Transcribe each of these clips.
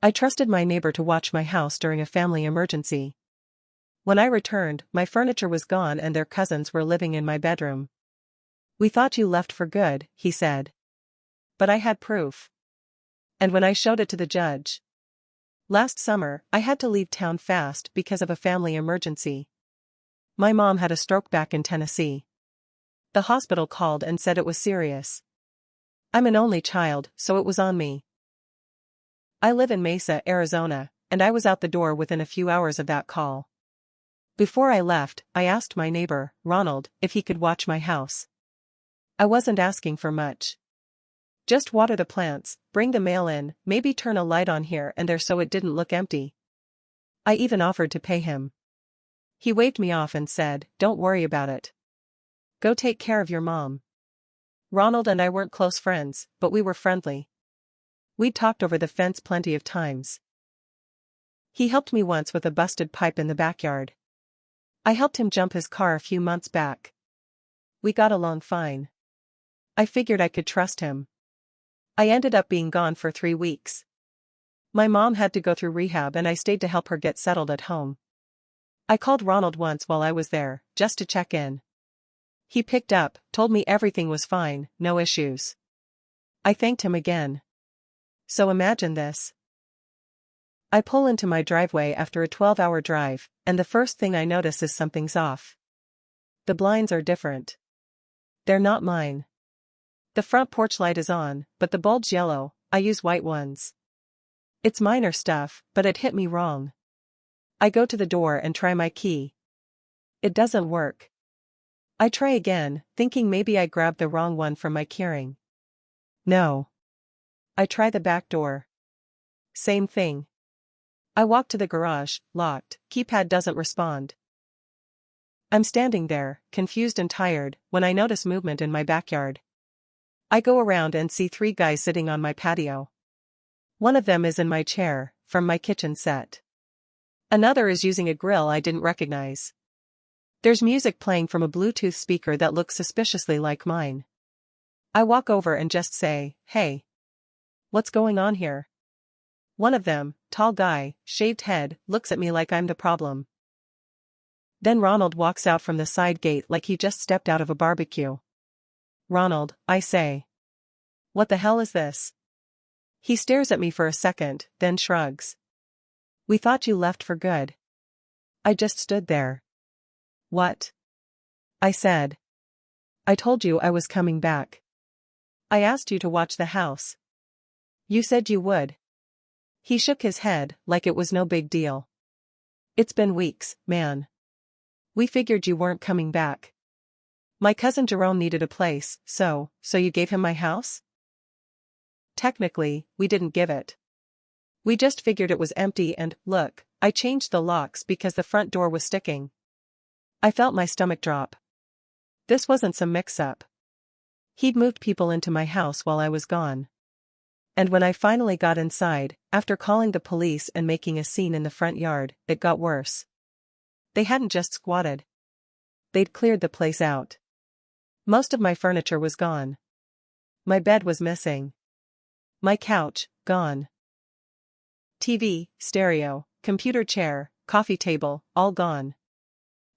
I trusted my neighbor to watch my house during a family emergency. When I returned, my furniture was gone and their cousins were living in my bedroom. "We thought you left for good," he said. But I had proof. And when I showed it to the judge. Last summer, I had to leave town fast because of a family emergency. My mom had a stroke back in Tennessee. The hospital called and said it was serious. I'm an only child, so it was on me. I live in Mesa, Arizona, and I was out the door within a few hours of that call. Before I left, I asked my neighbor, Ronald, if he could watch my house. I wasn't asking for much. Just water the plants, bring the mail in, maybe turn a light on here and there so it didn't look empty. I even offered to pay him. He waved me off and said, "Don't worry about it. Go take care of your mom." Ronald and I weren't close friends, but we were friendly. We'd talked over the fence plenty of times. He helped me once with a busted pipe in the backyard. I helped him jump his car a few months back. We got along fine. I figured I could trust him. I ended up being gone for 3 weeks. My mom had to go through rehab and I stayed to help her get settled at home. I called Ronald once while I was there, just to check in. He picked up, told me everything was fine, no issues. I thanked him again. So imagine this. I pull into my driveway after a 12-hour drive, and the first thing I notice is something's off. The blinds are different. They're not mine. The front porch light is on, but the bulb's yellow. I use white ones. It's minor stuff, but it hit me wrong. I go to the door and try my key. It doesn't work. I try again, thinking maybe I grabbed the wrong one from my keyring. No. I try the back door. Same thing. I walk to the garage, locked, keypad doesn't respond. I'm standing there, confused and tired, when I notice movement in my backyard. I go around and see 3 guys sitting on my patio. One of them is in my chair, from my kitchen set. Another is using a grill I didn't recognize. There's music playing from a Bluetooth speaker that looks suspiciously like mine. I walk over and just say, "Hey. What's going on here?" One of them, tall guy, shaved head, looks at me like I'm the problem. Then Ronald walks out from the side gate like he just stepped out of a barbecue. "Ronald," I say. "What the hell is this?" He stares at me for a second, then shrugs. "We thought you left for good." I just stood there. "What?" I said. "I told you I was coming back. I asked you to watch the house. You said you would." He shook his head, like it was no big deal. "It's been weeks, man. We figured you weren't coming back. My cousin Jerome needed a place, so you gave him my house?" "Technically, we didn't give it. We just figured it was empty and, look, I changed the locks because the front door was sticking." I felt my stomach drop. This wasn't some mix-up. He'd moved people into my house while I was gone. And when I finally got inside, after calling the police and making a scene in the front yard, it got worse. They hadn't just squatted. They'd cleared the place out. Most of my furniture was gone. My bed was missing. My couch, gone. TV, stereo, computer chair, coffee table, all gone.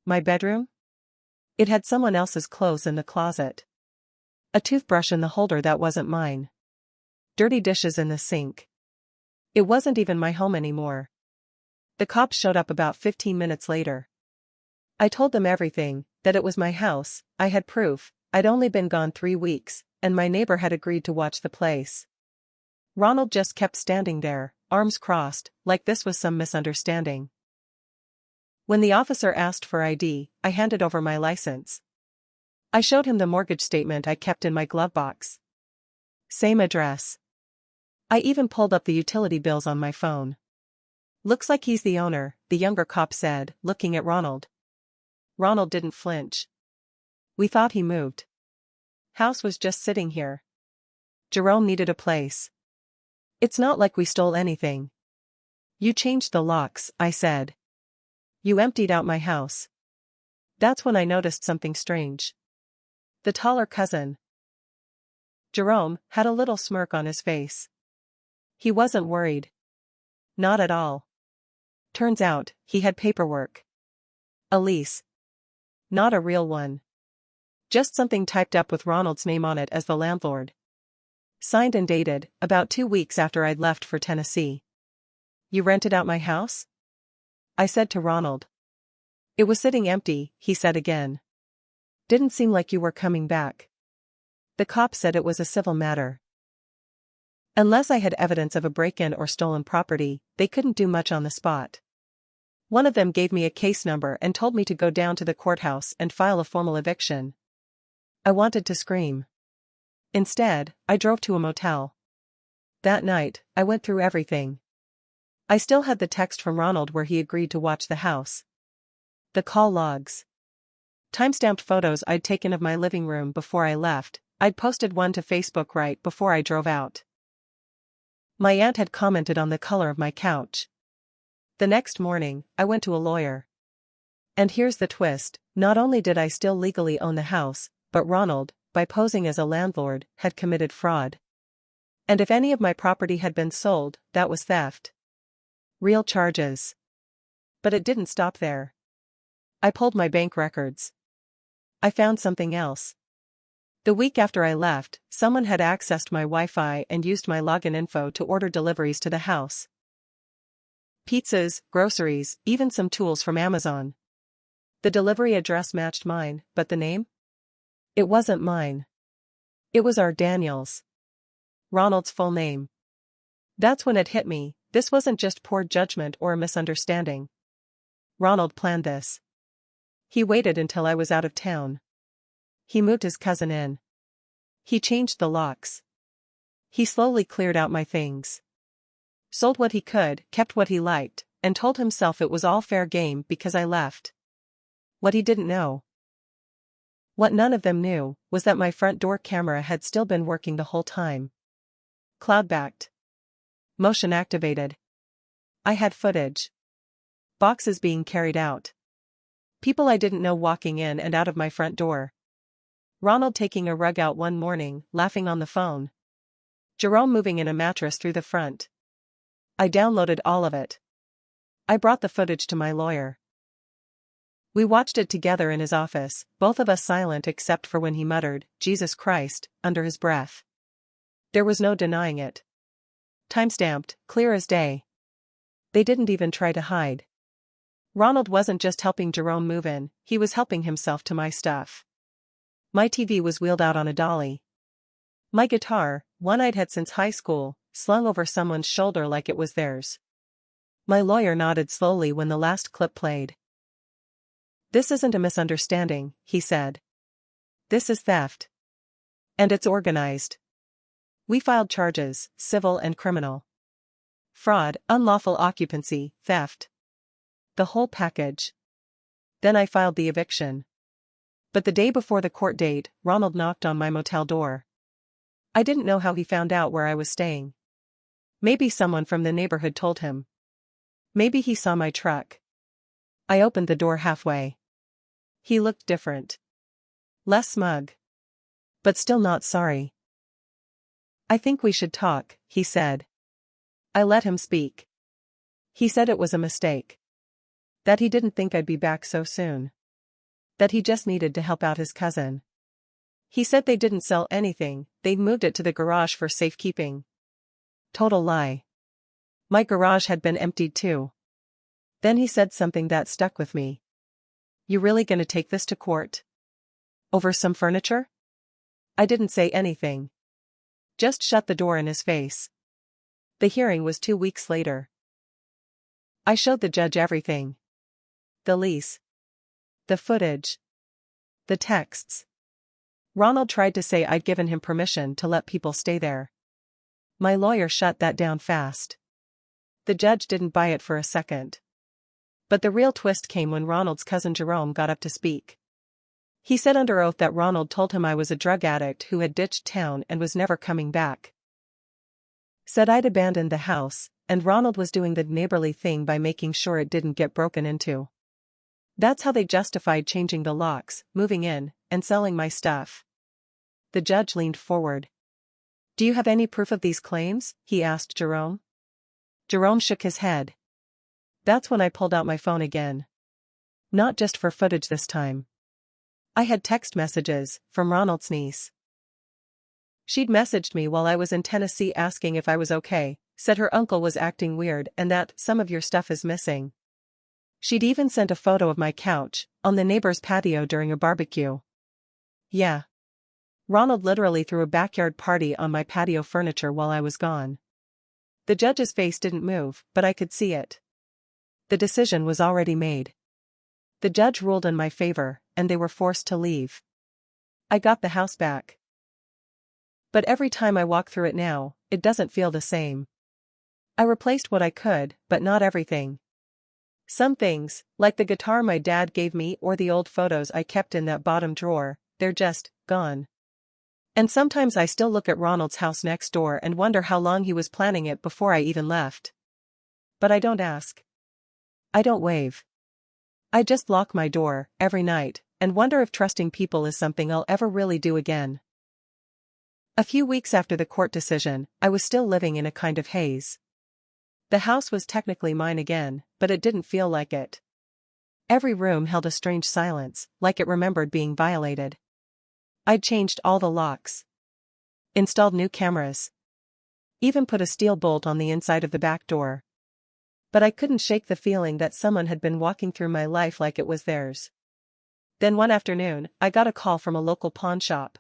My bedroom? It had someone else's clothes in the closet. A toothbrush in the holder that wasn't mine. Dirty dishes in the sink. It wasn't even my home anymore. The cops showed up about 15 minutes later. I told them everything, that it was my house, I had proof, I'd only been gone 3 weeks, and my neighbor had agreed to watch the place. Ronald just kept standing there, arms crossed, like this was some misunderstanding. When the officer asked for ID, I handed over my license. I showed him the mortgage statement I kept in my glove box. Same address. I even pulled up the utility bills on my phone. "Looks like he's the owner," the younger cop said, looking at Ronald. Ronald didn't flinch. "We thought he moved. House was just sitting here. Jerome needed a place. It's not like we stole anything." "You changed the locks," I said. "You emptied out my house." That's when I noticed something strange. The taller cousin, Jerome, had a little smirk on his face. He wasn't worried. Not at all. Turns out, he had paperwork. A lease. Not a real one. Just something typed up with Ronald's name on it as the landlord. Signed and dated, about 2 weeks after I'd left for Tennessee. You rented out my house? I said to Ronald. It was sitting empty, he said again. Didn't seem like you were coming back. The cop said it was a civil matter. Unless I had evidence of a break-in or stolen property, they couldn't do much on the spot. One of them gave me a case number and told me to go down to the courthouse and file a formal eviction. I wanted to scream. Instead, I drove to a motel. That night, I went through everything. I still had the text from Ronald where he agreed to watch the house. The call logs. Timestamped photos I'd taken of my living room before I left. I'd posted one to Facebook right before I drove out. My aunt had commented on the color of my couch. The next morning, I went to a lawyer. And here's the twist, not only did I still legally own the house, but Ronald, by posing as a landlord, had committed fraud. And if any of my property had been sold, that was theft. Real charges. But it didn't stop there. I pulled my bank records. I found something else. The week after I left, someone had accessed my Wi-Fi and used my login info to order deliveries to the house. Pizzas, groceries, even some tools from Amazon. The delivery address matched mine, but the name? It wasn't mine. It was our Daniels. Ronald's full name. That's when it hit me, this wasn't just poor judgment or a misunderstanding. Ronald planned this. He waited until I was out of town. He moved his cousin in. He changed the locks. He slowly cleared out my things. Sold what he could, kept what he liked, and told himself it was all fair game because I left. What he didn't know. What none of them knew, was that my front door camera had still been working the whole time. Cloud-backed. Motion activated. I had footage. Boxes being carried out. People I didn't know walking in and out of my front door. Ronald taking a rug out one morning, laughing on the phone. Jerome moving in a mattress through the front. I downloaded all of it. I brought the footage to my lawyer. We watched it together in his office, both of us silent except for when he muttered, "Jesus Christ," under his breath. There was no denying it. Timestamped, clear as day. They didn't even try to hide. Ronald wasn't just helping Jerome move in, he was helping himself to my stuff. My TV was wheeled out on a dolly. My guitar, one I'd had since high school, slung over someone's shoulder like it was theirs. My lawyer nodded slowly when the last clip played. This isn't a misunderstanding, he said. This is theft. And it's organized. We filed charges, civil and criminal. Fraud, unlawful occupancy, theft. The whole package. Then I filed the eviction. But the day before the court date, Ronald knocked on my motel door. I didn't know how he found out where I was staying. Maybe someone from the neighborhood told him. Maybe he saw my truck. I opened the door halfway. He looked different. Less smug. But still not sorry. I think we should talk, he said. I let him speak. He said it was a mistake. That he didn't think I'd be back so soon. That he just needed to help out his cousin. He said they didn't sell anything, they'd moved it to the garage for safekeeping. Total lie. My garage had been emptied too. Then he said something that stuck with me. You really gonna take this to court? Over some furniture? I didn't say anything. Just shut the door in his face. The hearing was 2 weeks later. I showed the judge everything. The lease. The footage. The texts. Ronald tried to say I'd given him permission to let people stay there. My lawyer shut that down fast. The judge didn't buy it for a second. But the real twist came when Ronald's cousin Jerome got up to speak. He said under oath that Ronald told him I was a drug addict who had ditched town and was never coming back. Said I'd abandoned the house, and Ronald was doing the neighborly thing by making sure it didn't get broken into. That's how they justified changing the locks, moving in, and selling my stuff. The judge leaned forward. Do you have any proof of these claims? He asked Jerome. Jerome shook his head. That's when I pulled out my phone again. Not just for footage this time. I had text messages from Ronald's niece. She'd messaged me while I was in Tennessee asking if I was okay, said her uncle was acting weird and that some of your stuff is missing. She'd even sent a photo of my couch on the neighbor's patio during a barbecue. Yeah. Ronald literally threw a backyard party on my patio furniture while I was gone. The judge's face didn't move, but I could see it. The decision was already made. The judge ruled in my favor, and they were forced to leave. I got the house back. But every time I walk through it now, it doesn't feel the same. I replaced what I could, but not everything. Some things, like the guitar my dad gave me or the old photos I kept in that bottom drawer, they're just gone. And sometimes I still look at Ronald's house next door and wonder how long he was planning it before I even left. But I don't ask. I don't wave. I just lock my door every night and wonder if trusting people is something I'll ever really do again. A few weeks after the court decision, I was still living in a kind of haze. The house was technically mine again, but it didn't feel like it. Every room held a strange silence, like it remembered being violated. I'd changed all the locks. Installed new cameras. Even put a steel bolt on the inside of the back door. But I couldn't shake the feeling that someone had been walking through my life like it was theirs. Then one afternoon, I got a call from a local pawn shop.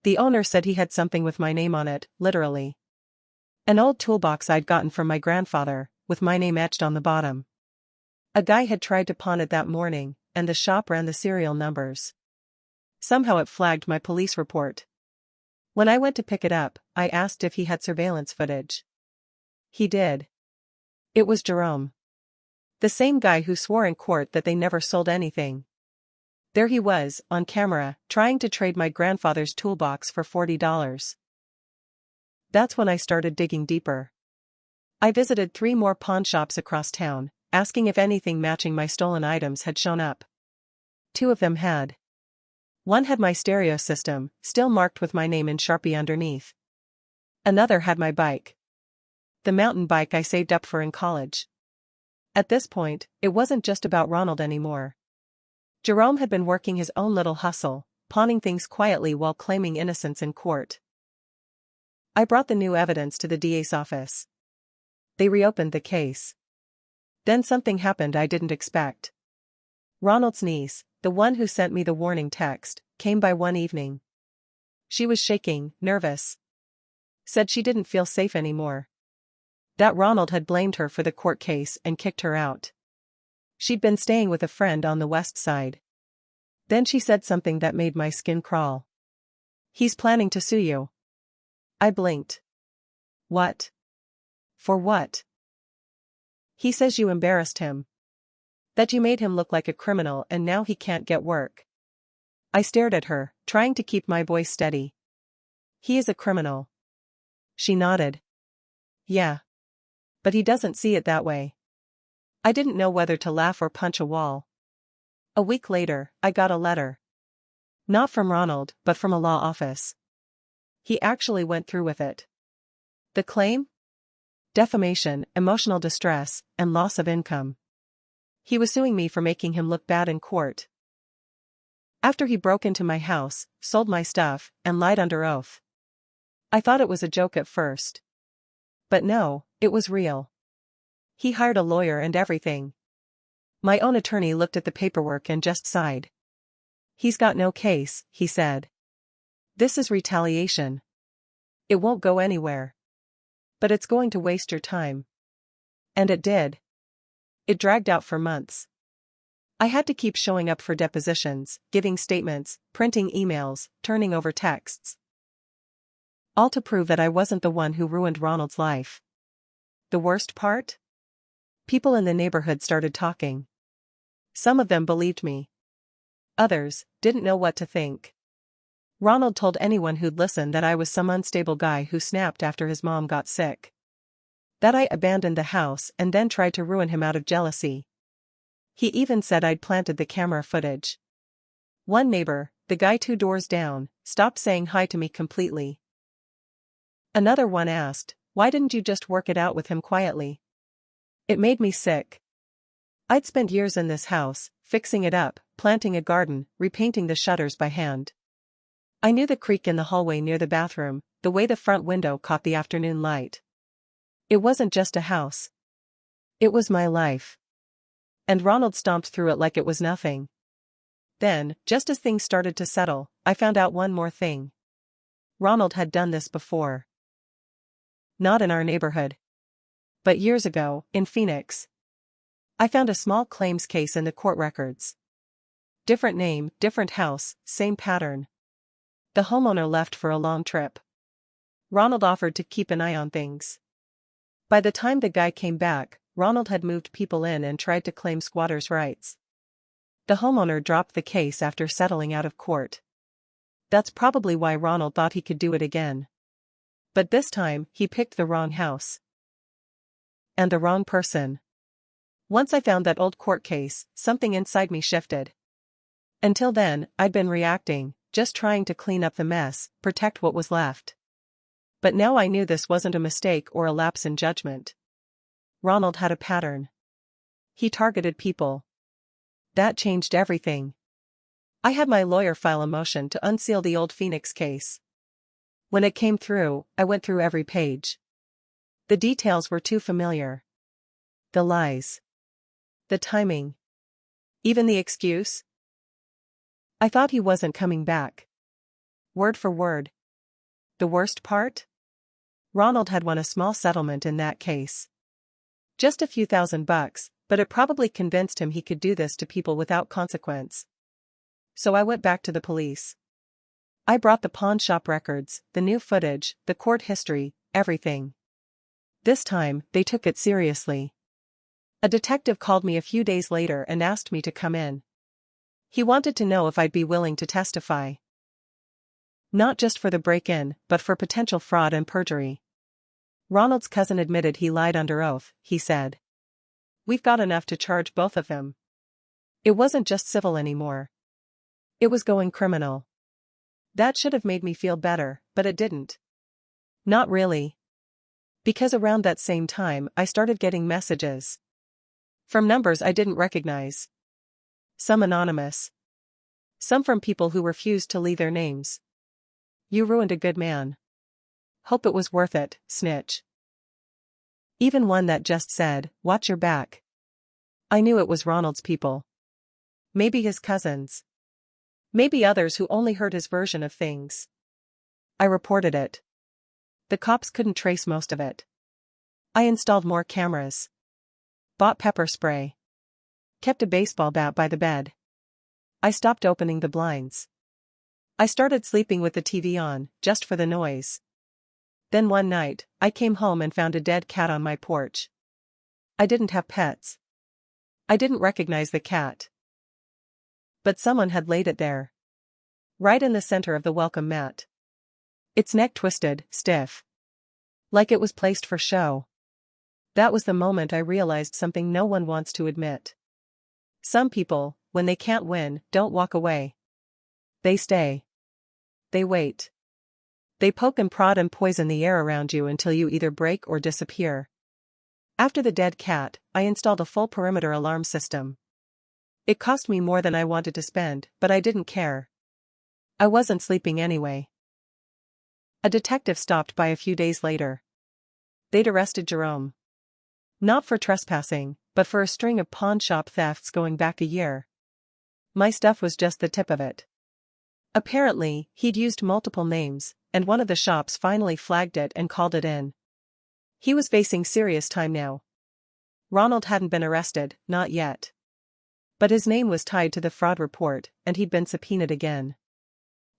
The owner said he had something with my name on it, literally. An old toolbox I'd gotten from my grandfather, with my name etched on the bottom. A guy had tried to pawn it that morning, and the shop ran the serial numbers. Somehow it flagged my police report. When I went to pick it up, I asked if he had surveillance footage. He did. It was Jerome. The same guy who swore in court that they never sold anything. There he was, on camera, trying to trade my grandfather's toolbox for $40. That's when I started digging deeper. I visited 3 more pawn shops across town, asking if anything matching my stolen items had shown up. 2 of them had. One had my stereo system, still marked with my name in Sharpie underneath. Another had my bike. The mountain bike I saved up for in college. At this point, it wasn't just about Ronald anymore. Jerome had been working his own little hustle, pawning things quietly while claiming innocence in court. I brought the new evidence to the DA's office. They reopened the case. Then something happened I didn't expect. Ronald's niece, the one who sent me the warning text, came by one evening. She was shaking, nervous. Said she didn't feel safe anymore. That Ronald had blamed her for the court case and kicked her out. She'd been staying with a friend on the west side. Then she said something that made my skin crawl. He's planning to sue you. I blinked. What? For what? He says you embarrassed him. That you made him look like a criminal and now he can't get work. I stared at her, trying to keep my voice steady. He is a criminal. She nodded. Yeah. But he doesn't see it that way. I didn't know whether to laugh or punch a wall. A week later, I got a letter. Not from Ronald, but from a law office. He actually went through with it. The claim? Defamation, emotional distress, and loss of income. He was suing me for making him look bad in court. After he broke into my house, sold my stuff, and lied under oath. I thought it was a joke at first. But no, it was real. He hired a lawyer and everything. My own attorney looked at the paperwork and just sighed. He's got no case, he said. This is retaliation. It won't go anywhere. But it's going to waste your time. And it did. It dragged out for months. I had to keep showing up for depositions, giving statements, printing emails, turning over texts. All to prove that I wasn't the one who ruined Ronald's life. The worst part? People in the neighborhood started talking. Some of them believed me. Others didn't know what to think. Ronald told anyone who'd listen that I was some unstable guy who snapped after his mom got sick. That I abandoned the house and then tried to ruin him out of jealousy. He even said I'd planted the camera footage. One neighbor, the guy 2 doors down, stopped saying hi to me completely. Another one asked, Why didn't you just work it out with him quietly? It made me sick. I'd spent years in this house, fixing it up, planting a garden, repainting the shutters by hand. I knew the creak in the hallway near the bathroom, the way the front window caught the afternoon light. It wasn't just a house. It was my life. And Ronald stomped through it like it was nothing. Then, just as things started to settle, I found out one more thing. Ronald had done this before. Not in our neighborhood. But years ago, in Phoenix. I found a small claims case in the court records. Different name, different house, same pattern. The homeowner left for a long trip. Ronald offered to keep an eye on things. By the time the guy came back, Ronald had moved people in and tried to claim squatters' rights. The homeowner dropped the case after settling out of court. That's probably why Ronald thought he could do it again. But this time, he picked the wrong house. And the wrong person. Once I found that old court case, something inside me shifted. Until then, I'd been reacting, just trying to clean up the mess, protect what was left. But now I knew this wasn't a mistake or a lapse in judgment. Ronald had a pattern. He targeted people. That changed everything. I had my lawyer file a motion to unseal the old Phoenix case. When it came through, I went through every page. The details were too familiar. The lies. The timing. Even the excuse. I thought he wasn't coming back. Word for word. The worst part? Ronald had won a small settlement in that case. Just a few $1,000, but it probably convinced him he could do this to people without consequence. So I went back to the police. I brought the pawn shop records, the new footage, the court history, everything. This time, they took it seriously. A detective called me a few days later and asked me to come in. He wanted to know if I'd be willing to testify. Not just for the break-in, but for potential fraud and perjury. Ronald's cousin admitted he lied under oath, he said. We've got enough to charge both of them. It wasn't just civil anymore. It was going criminal. That should have made me feel better, but it didn't. Not really. Because around that same time I started getting messages. From numbers I didn't recognize. Some anonymous. Some from people who refused to leave their names. You ruined a good man. Hope it was worth it, snitch. Even one that just said, watch your back. I knew it was Ronald's people. Maybe his cousins. Maybe others who only heard his version of things. I reported it. The cops couldn't trace most of it. I installed more cameras. Bought pepper spray. Kept a baseball bat by the bed. I stopped opening the blinds. I started sleeping with the TV on, just for the noise. Then one night, I came home and found a dead cat on my porch. I didn't have pets. I didn't recognize the cat. But someone had laid it there. Right in the center of the welcome mat. Its neck twisted, stiff. Like it was placed for show. That was the moment I realized something no one wants to admit. Some people, when they can't win, don't walk away. They stay. They wait. They poke and prod and poison the air around you until you either break or disappear. After the dead cat, I installed a full perimeter alarm system. It cost me more than I wanted to spend, but I didn't care. I wasn't sleeping anyway. A detective stopped by a few days later. They'd arrested Jerome. Not for trespassing, but for a string of pawn shop thefts going back a year. My stuff was just the tip of it. Apparently, he'd used multiple names, and one of the shops finally flagged it and called it in. He was facing serious time now. Ronald hadn't been arrested, not yet. But his name was tied to the fraud report, and he'd been subpoenaed again.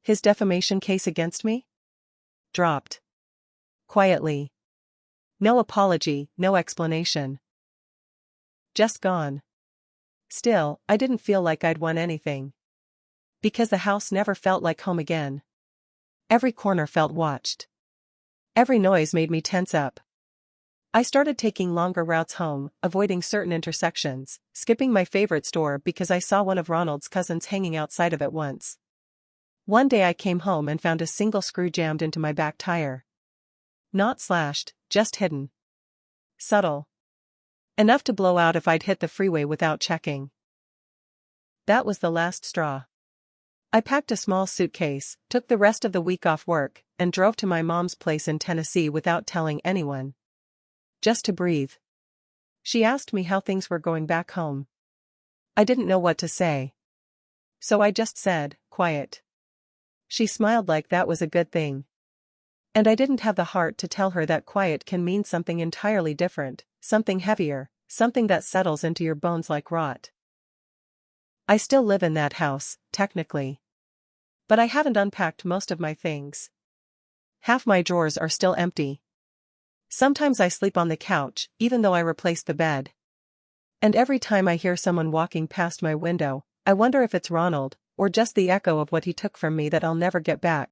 His defamation case against me? Dropped. Quietly. No apology, no explanation. Just gone. Still, I didn't feel like I'd won anything. Because the house never felt like home again. Every corner felt watched. Every noise made me tense up. I started taking longer routes home, avoiding certain intersections, skipping my favorite store because I saw one of Ronald's cousins hanging outside of it once. One day I came home and found a single screw jammed into my back tire. Not slashed, just hidden. Subtle. Enough to blow out if I'd hit the freeway without checking. That was the last straw. I packed a small suitcase, took the rest of the week off work, and drove to my mom's place in Tennessee without telling anyone. Just to breathe. She asked me how things were going back home. I didn't know what to say. So I just said, quiet. She smiled like that was a good thing. And I didn't have the heart to tell her that quiet can mean something entirely different, something heavier, something that settles into your bones like rot. I still live in that house, technically. But I haven't unpacked most of my things. Half my drawers are still empty. Sometimes I sleep on the couch, even though I replaced the bed. And every time I hear someone walking past my window, I wonder if it's Ronald, or just the echo of what he took from me that I'll never get back.